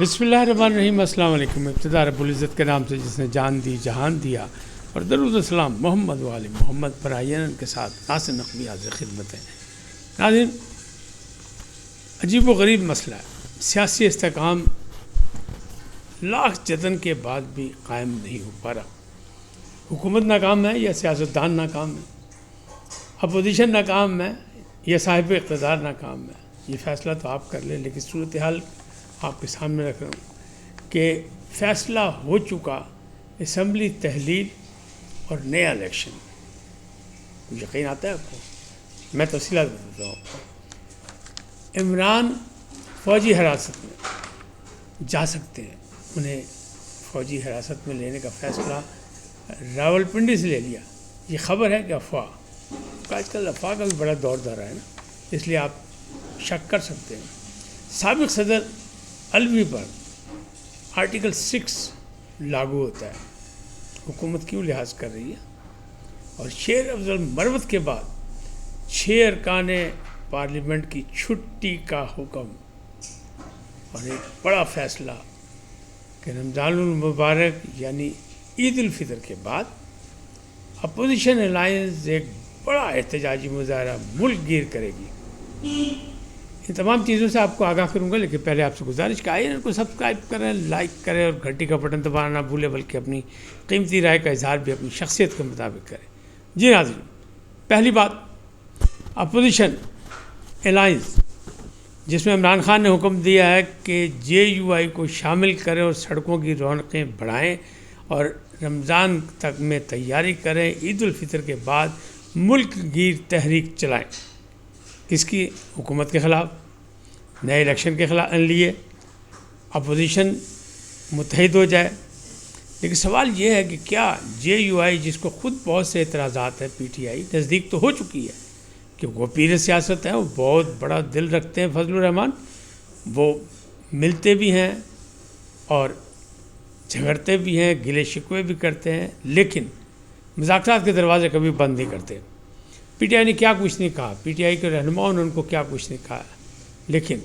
بسم اللہ الرحمن الرحیم. السلام علیکم. ابتدا رب العزت کے نام سے جس نے جان دی جہان دیا، اور درود السلام محمد و آل محمد پر آئین کے ساتھ ناصر نقوی حاضر خدمت ہیں. ناظرین، عجیب و غریب مسئلہ ہے. سیاسی استحکام لاکھ جتن کے بعد بھی قائم نہیں ہو پا رہا. حکومت ناکام ہے یا سیاستدان ناکام ہے، اپوزیشن ناکام ہے یا صاحب اقتدار ناکام ہے. یہ فیصلہ تو آپ کر لیں، لیکن صورتحال آپ کے سامنے رکھ رہا ہوں کہ فیصلہ ہو چکا اسمبلی تحلیل اور نیا الیکشن. یقین آتا ہے آپ کو؟ میں تفصیلات بتاتا ہوں. عمران فوجی حراست میں جا سکتے ہیں. انہیں فوجی حراست میں لینے کا فیصلہ راولپنڈی سے لے لیا. یہ خبر ہے کہ افواہ، آج کل افواہ کا بھی بڑا دور رہا ہے نا، اس لیے آپ شک کر سکتے ہیں. سابق صدر الوی پر آرٹیکل 6 لاگو ہوتا ہے. حکومت کیوں لحاظ کر رہی ہے؟ اور شیر افضل مروت کے بعد 6 ارکان پارلیمنٹ کی چھٹی کا حکم، اور ایک بڑا فیصلہ کہ رمضان المبارک یعنی عید الفطر کے بعد اپوزیشن الائنس ایک بڑا احتجاجی مظاہرہ ملک گیر کرے گی. ان تمام چیزوں سے آپ کو آگاہ کروں گا، لیکن پہلے آپ سے گزارش کہ آئین کو سبسکرائب کریں، لائک کریں اور گھنٹی کا بٹن دبانا نہ بھولیں، بلکہ اپنی قیمتی رائے کا اظہار بھی اپنی شخصیت کے مطابق کریں. جی ناظرین، پہلی بات، اپوزیشن الائنس جس میں عمران خان نے حکم دیا ہے کہ JUI کو شامل کریں اور سڑکوں کی رونقیں بڑھائیں اور رمضان تک میں تیاری کریں، عید الفطر کے بعد ملک گیر تحریک چلائیں. کس کی؟ حکومت کے خلاف، نئے الیکشن کے خلاف لیے اپوزیشن متحد ہو جائے. لیکن سوال یہ ہے کہ کیا JUI جس کو خود بہت سے اعتراضات ہیں، PTI نزدیک تو ہو چکی ہے کہ وہ پیر سیاست ہیں، وہ بہت بڑا دل رکھتے ہیں فضل الرحمان، وہ ملتے بھی ہیں اور جھگڑتے بھی ہیں، گلے شکوے بھی کرتے ہیں، لیکن مذاکرات کے دروازے کبھی بند نہیں کرتے. PTI نے کیا کچھ نہیں کہا، PTI کے رہنماؤں نے ان کو کیا کچھ نہیں کہا، لیکن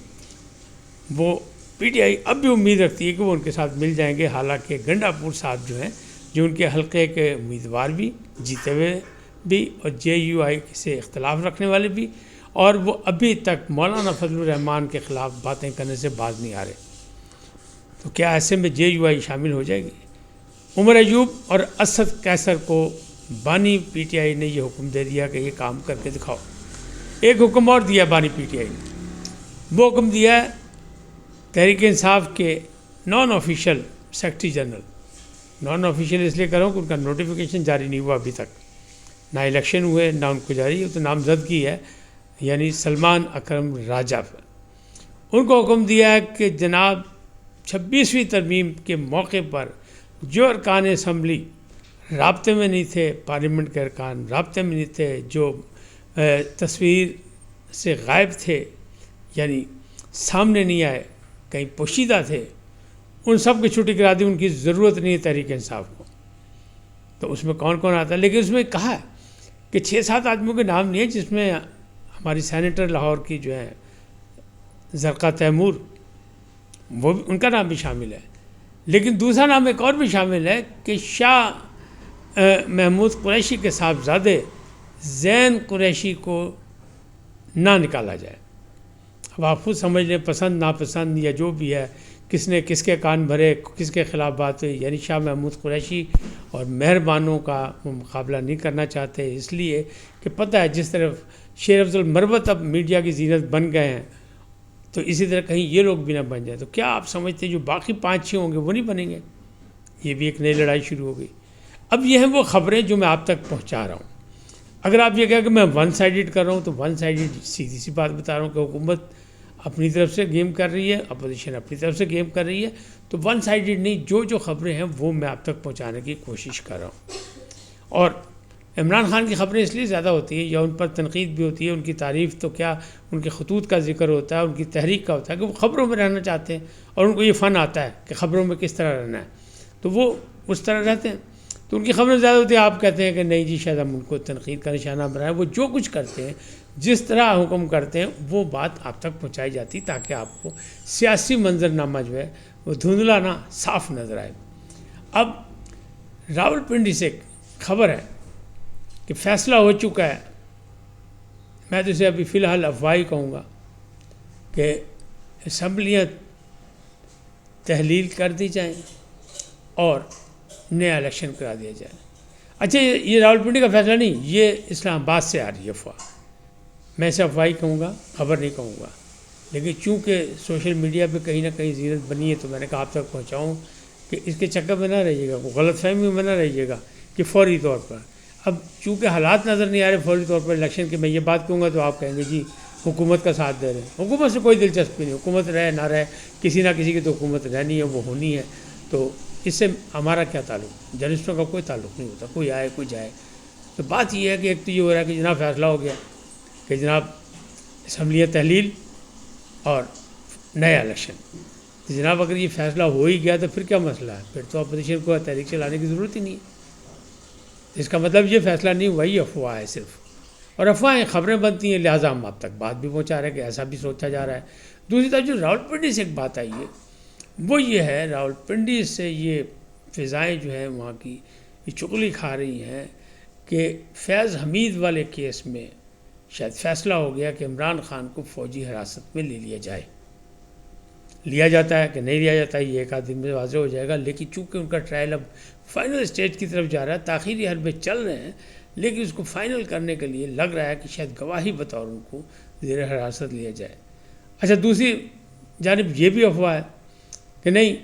وہ PTI اب بھی امید رکھتی ہے کہ وہ ان کے ساتھ مل جائیں گے. حالانکہ گنڈا پور صاحب جو ہیں، جو ان کے حلقے کے امیدوار بھی جیتے ہوئے بھی اور JUI سے اختلاف رکھنے والے بھی، اور وہ ابھی تک مولانا فضل الرحمان کے خلاف باتیں کرنے سے باز نہیں آ رہے. تو کیا ایسے میں JUI شامل ہو جائے گی؟ عمر ایوب اور اسد قیصر کو بانی PTI نے یہ حکم دے دیا کہ یہ کام کر کے دکھاؤ. ایک حکم اور دیا بانی PTI نے، وہ حکم دیا ہے تحریک انصاف کے non official secretary general. Non official اس لیے کروں کہ ان کا نوٹیفیکیشن جاری نہیں ہوا ابھی تک، نہ الیکشن ہوئے نہ ان کو جاری ہے، تو نامزدگی ہے، یعنی سلمان اکرم راجہ پر. ان کو حکم دیا ہے کہ جناب 26ویں ترمیم کے موقع پر جو ارکان اسمبلی رابطے میں نہیں تھے، پارلیمنٹ کے ارکان رابطے میں نہیں تھے، جو تصویر سے غائب تھے، یعنی سامنے نہیں آئے، کہیں پوشیدہ تھے، ان سب کی چھٹی کرا دی. ان کی ضرورت نہیں ہے تحریک انصاف کو. تو اس میں کون کون آتا ہے؟ لیکن اس میں کہا ہے کہ 6-7 آدمیوں کے نام نہیں ہے، جس میں ہماری سینیٹر لاہور کی جو ہے زرقا تیمور، وہ بھی ان کا نام بھی شامل ہے. لیکن دوسرا نام ایک اور بھی شامل ہے کہ شاہ محمود قریشی کے صاحبزادے زین قریشی کو نہ نکالا جائے. اب آپ خود سمجھ لیں، پسند ناپسند یا جو بھی ہے، کس نے کس کے کان بھرے، کس کے خلاف بات ہوئی. یعنی شاہ محمود قریشی اور مہربانوں کا وہ مقابلہ نہیں کرنا چاہتے، اس لیے کہ پتہ ہے جس طرف شیر افضل مروت اب میڈیا کی زینت بن گئے ہیں، تو اسی طرح کہیں یہ لوگ بھی نہ بن جائیں. تو کیا آپ سمجھتے ہیں جو باقی 5-6 ہوں گے وہ نہیں بنیں گے؟ یہ بھی ایک نئی لڑائی شروع ہو گئی. اب یہ ہیں وہ خبریں جو میں آپ تک پہنچا رہا ہوں. اگر آپ یہ کہیں کہ میں ون سائیڈڈ کر رہا ہوں، تو ون سائیڈڈ سیدھی سی بات بتا رہا ہوں کہ حکومت اپنی طرف سے گیم کر رہی ہے، اپوزیشن اپنی طرف سے گیم کر رہی ہے. تو ون سائیڈڈ نہیں، جو خبریں ہیں وہ میں آپ تک پہنچانے کی کوشش کر رہا ہوں. اور عمران خان کی خبریں اس لیے زیادہ ہوتی ہیں یا ان پر تنقید بھی ہوتی ہے، ان کی تعریف تو کیا، ان کے خطوط کا ذکر ہوتا ہے، ان کی تحریک کا ہوتا ہے کہ وہ خبروں میں رہنا چاہتے ہیں اور ان کو یہ فن آتا ہے کہ خبروں میں کس طرح رہنا ہے، تو وہ اس طرح رہتے ہیں. تو ان کی خبریں زیادہ ہوتی ہیں. آپ کہتے ہیں کہ نہیں جی شاید ہم ان کو تنقید کا نشانہ بنائیں. وہ جو کچھ کرتے ہیں، جس طرح حکم کرتے ہیں، وہ بات آپ تک پہنچائی جاتی تاکہ آپ کو سیاسی منظرنامہ جو ہے وہ دھندلا نہ صاف نظر آئے۔ اب راول پنڈی سے ایک خبر ہے کہ فیصلہ ہو چکا ہے، میں تو اسے ابھی فی الحال افواہی کہوں گا، کہ اسمبلیاں تحلیل کر دی جائیں اور نیا الیکشن کرا دیا جائے۔ اچھا یہ راول پنڈی کا فیصلہ نہیں، یہ اسلام آباد سے آ رہی ہے افواہ، میں اسے افواہی کہوں گا، خبر نہیں کہوں گا، لیکن چونکہ سوشل میڈیا پہ کہیں نہ کہیں زینت بنی ہے تو میں نے کہا آپ تک پہنچاؤں کہ اس کے چکر میں نہ رہیے گا، غلط فہمی میں نہ رہیے گا کہ فوری طور پر اب چونکہ حالات نظر نہیں آ رہے فوری طور پر الیکشن کے، میں یہ بات کہوں گا تو آپ کہیں گے جی حکومت کا ساتھ دے رہے ہیں۔ حکومت سے کوئی دلچسپی نہیں، حکومت رہے نہ رہے، کسی نہ کسی کی تو حکومت رہنی ہے، وہ ہونی ہے، تو اس سے ہمارا کیا تعلق، جرنلسٹوں کا کوئی تعلق نہیں ہوتا، کوئی آئے کوئی جائے۔ تو بات یہ ہے کہ ایک تو یہ ہو رہا ہے کہ جناب فیصلہ ہو گیا کہ جناب اسمبلیاں تحلیل اور نیا الیکشن، تو جناب اگر یہ فیصلہ ہو ہی گیا تو پھر کیا مسئلہ ہے، پھر تو اپوزیشن کو تحریک چلانے کی ضرورت ہی نہیں ہے۔ اس کا مطلب یہ فیصلہ نہیں ہوا، یہ افواہ ہے صرف، اور افواہیں خبریں بنتی ہیں، لہٰذا ہم آپ تک بات بھی پہنچا رہے ہیں کہ ایسا بھی سوچا جا رہا ہے۔ دوسری طرف جو راول پنڈی سے ایک بات آئی ہے وہ یہ ہے، راول پنڈی سے یہ فضائیں جو ہیں وہاں کی یہ چغلی کھا رہی ہیں کہ فیض حمید والے کیس میں شاید فیصلہ ہو گیا کہ عمران خان کو فوجی حراست میں لے لیا جائے، لیا جاتا ہے کہ نہیں لیا جاتا ہے یہ ایک آدھ دن میں واضح ہو جائے گا، لیکن چونکہ ان کا ٹرائل اب فائنل اسٹیج کی طرف جا رہا ہے، تاخیری حربے چل رہے ہیں، لیکن اس کو فائنل کرنے کے لیے لگ رہا ہے کہ شاید گواہی بطور ان کو زیر حراست لیا جائے۔ اچھا دوسری جانب یہ بھی افواہ ہے کہ نہیں،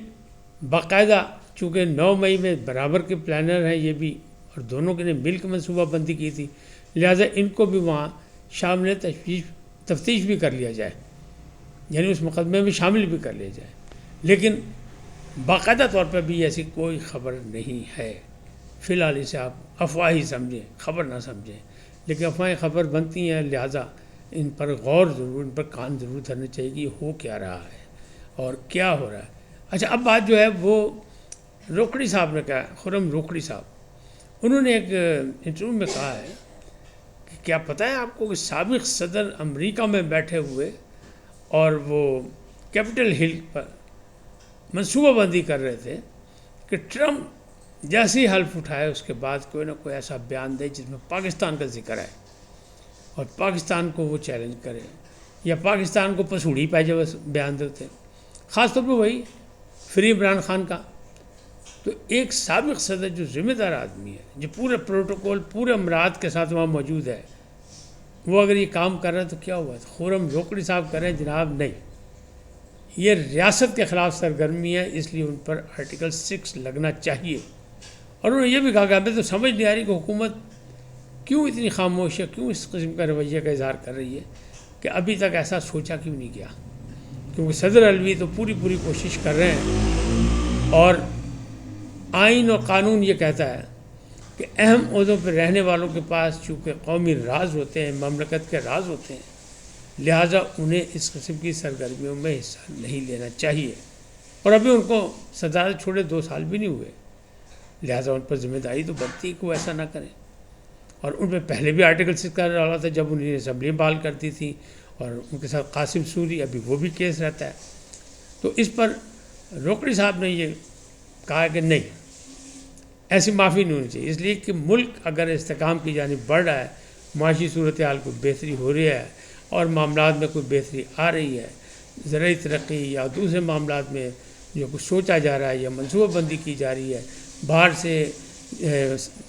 باقاعدہ چونکہ 9 مئی میں برابر کے پلانر ہیں یہ بھی، اور دونوں کے نے مل کے منصوبہ بندی کی تھی، لہٰذا ان کو بھی وہاں شامل تفتیش بھی کر لیا جائے، یعنی اس مقدمے میں شامل بھی کر لیا جائے، لیکن باقاعدہ طور پر بھی ایسی کوئی خبر نہیں ہے۔ فی الحال اسے آپ افواہی سمجھیں، خبر نہ سمجھیں، لیکن افواہیں خبر بنتی ہیں، لہٰذا ان پر غور ضرور، ان پر کان ضرور دھرنے چاہیے کہ یہ ہو کیا رہا ہے اور کیا ہو رہا ہے۔ اچھا اب بات جو ہے وہ روکڑی صاحب نے کہا، خرم روکڑی صاحب، انہوں نے ایک انٹرویو میں کہا ہے کہ کیا پتہ ہے آپ کو کہ سابق صدر امریکہ میں بیٹھے ہوئے اور وہ کیپٹل ہل پر منصوبہ بندی کر رہے تھے کہ ٹرمپ جیسی حلف اٹھائے اس کے بعد کوئی نہ کوئی ایسا بیان دے جس میں پاکستان کا ذکر ہے اور پاکستان کو وہ چیلنج کرے، یا پاکستان کو پسوڑی پیجے بیان دیتے، خاص طور پہ وہی فری عمران خان کا۔ تو ایک سابق صدر جو ذمہ دار آدمی ہے، جو پورے پروٹوکول پورے امراض کے ساتھ وہاں موجود ہے، وہ اگر یہ کام کر رہے ہیں تو کیا ہوا؟ خرم روکڑی صاحب کر رہے ہیں جناب نہیں، یہ ریاست کے خلاف سرگرمی ہے، اس لیے ان پر آرٹیکل 6 لگنا چاہیے۔ اور انہوں نے یہ بھی کہا کہ ہمیں تو سمجھ نہیں آ رہی کہ حکومت کیوں اتنی خاموش ہے، کیوں اس قسم کا رویہ کا اظہار کر رہی ہے، کہ ابھی تک ایسا سوچا کیوں نہیں گیا، کیونکہ صدر علوی تو پوری کوشش کر رہے ہیں، اور آئین اور قانون یہ کہتا ہے کہ اہم عہدوں پہ رہنے والوں کے پاس چونکہ قومی راز ہوتے ہیں، مملکت کے راز ہوتے ہیں، لہٰذا انہیں اس قسم کی سرگرمیوں میں حصہ نہیں لینا چاہیے، اور ابھی ان کو صدارت چھوڑے 2 سال بھی نہیں ہوئے، لہٰذا ان پر ذمہ داری تو بنتی ہے کہ وہ ایسا نہ کریں۔ اور ان پہ پہلے بھی آرٹیکل 6 کا رہا تھا جب انہیں اسمبلی بحال کرتی تھی، اور ان کے ساتھ قاسم سوری ابھی وہ بھی کیس رہتا ہے۔ تو اس پر روکڑی صاحب نے یہ کہا کہ نہیں، ایسی معافی نہیں ہونی چاہیے، اس لیے کہ ملک اگر استحکام کی جانب بڑھ رہا ہے، معاشی صورتحال کو بہتری ہو رہی ہے اور معاملات میں کوئی بہتری آ رہی ہے، زرعی ترقی یا دوسرے معاملات میں جو کچھ سوچا جا رہا ہے یا منصوبہ بندی کی جا رہی ہے، باہر سے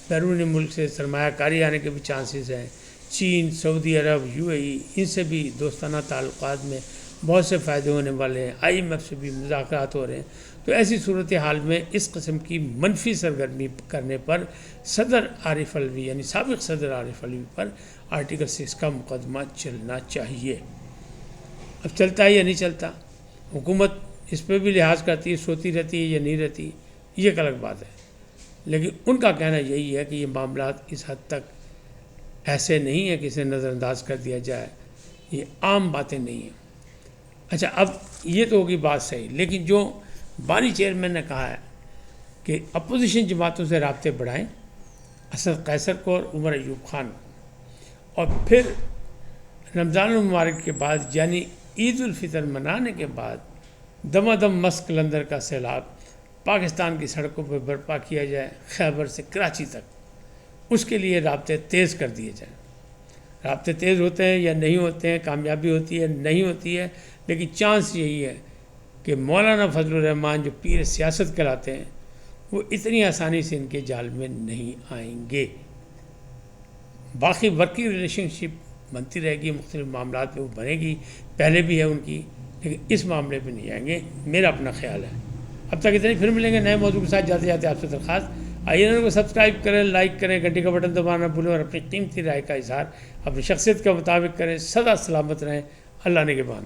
بیرون ملک سے سرمایہ کاری آنے کے بھی چانسز ہیں، چین، سعودی عرب، UAE، ان سے بھی دوستانہ تعلقات میں بہت سے فائدے ہونے والے ہیں، IMF سے بھی مذاکرات ہو رہے ہیں۔ تو ایسی صورتحال میں اس قسم کی منفی سرگرمی کرنے پر صدر عارف علوی یعنی سابق صدر عارف علوی پر آرٹیکل 6 کا مقدمہ چلنا چاہیے۔ اب چلتا ہے یا نہیں چلتا، حکومت اس پہ بھی لحاظ کرتی ہے، سوتی رہتی ہے یا نہیں رہتی، یہ ایک الگ بات ہے، لیکن ان کا کہنا یہی ہے کہ یہ معاملات اس حد تک ایسے نہیں ہیں کہ اسے نظر انداز کر دیا جائے، یہ عام باتیں نہیں ہیں۔ اچھا اب یہ تو ہوگی بات صحیح، لیکن جو بانی چیئرمین نے کہا ہے کہ اپوزیشن جماعتوں سے رابطے بڑھائیں، اسد قیصر کو اور عمر ایوب خان کو، اور پھر رمضان المبارک کے بعد یعنی عید الفطر منانے کے بعد دما دم مسک لندر کا سیلاب پاکستان کی سڑکوں پہ برپا کیا جائے، خیبر سے کراچی تک، اس کے لیے رابطے تیز کر دیے جائیں۔ رابطے تیز ہوتے ہیں یا نہیں ہوتے ہیں، کامیابی ہوتی ہے نہیں ہوتی ہے، لیکن چانس یہی ہے کہ مولانا فضل الرحمان جو پیر سیاست کہلاتے ہیں وہ اتنی آسانی سے ان کے جال میں نہیں آئیں گے۔ باقی ورکنگ ریلیشن شپ بنتی رہے گی، مختلف معاملات میں وہ بنے گی، پہلے بھی ہے ان کی، لیکن اس معاملے پہ نہیں آئیں گے، میرا اپنا خیال ہے۔ اب تک اتنے، پھر ملیں گے نئے موضوع کے ساتھ۔ جاتے جاتے آپ سے درخواست، آئیے نا کو سبسکرائب کریں، لائک کریں، گھنٹی کا بٹن دبانا بھولیں، اور اپنی قیمتی رائے کا اظہار اپنی شخصیت کے مطابق کریں۔ سدا سلامت رہیں، اللہ نگہبان۔